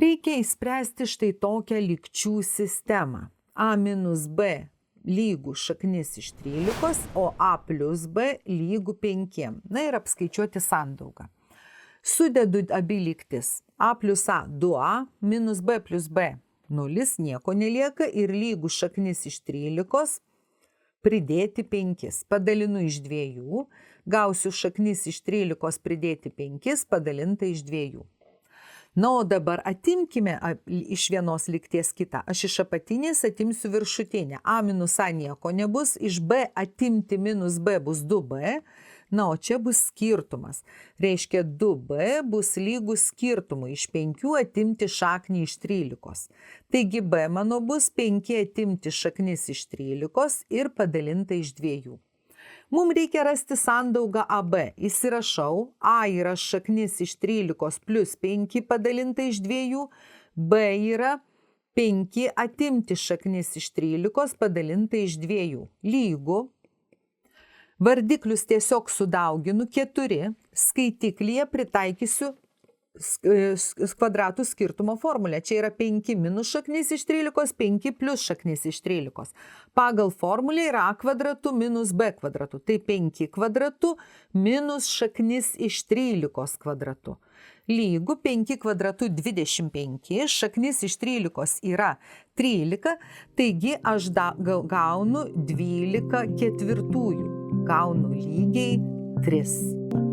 Reikia įspręsti štai tokią lygčių sistemą. A minus B lygų šaknis iš 13, o A plus B lygų 5. Na ir apskaičiuoti sandaugą. Sudedu abi lygtis. A plus A 2A, minus B plus B 0, nieko nelieka ir lygų šaknis iš 13 pridėti 5. Padalinu iš 2, gausiu šaknis iš 13 pridėti 5 padalinta iš 2. Na, o dabar atimkime iš vienos lygties kitą. Aš iš apatinės atimsiu viršutinę. A minus A nieko nebus, iš B atimti minus B bus 2B. Na, o čia bus skirtumas. Reiškia, 2B bus lygus skirtumui. Iš 5 atimti šaknį iš 13. Taigi B mano bus 5 atimti šaknis iš 13 ir padalinta iš 2. Mums reikia rasti sandaugą AB. Įsirašau, A yra šaknis iš 13 plus 5 padalinta iš 2, B yra 5 atimti šaknis iš 13 padalinta iš 2. Lygu. Vardiklius tiesiog sudauginu 4, skaitiklyje pritaikysiu kvadratų skirtumo formulę. Čia yra 5 minus šaknis iš 13, 5 plus šaknis iš 13. Pagal formulę yra A kvadratu minus B kvadratu. Tai 5 kvadratu minus šaknis iš 13 kvadratu. Lygu 5 kvadratu 25, šaknis iš 13 yra 13, taigi aš gaunu 12 ketvirtųjų. Gaunu lygiai 3.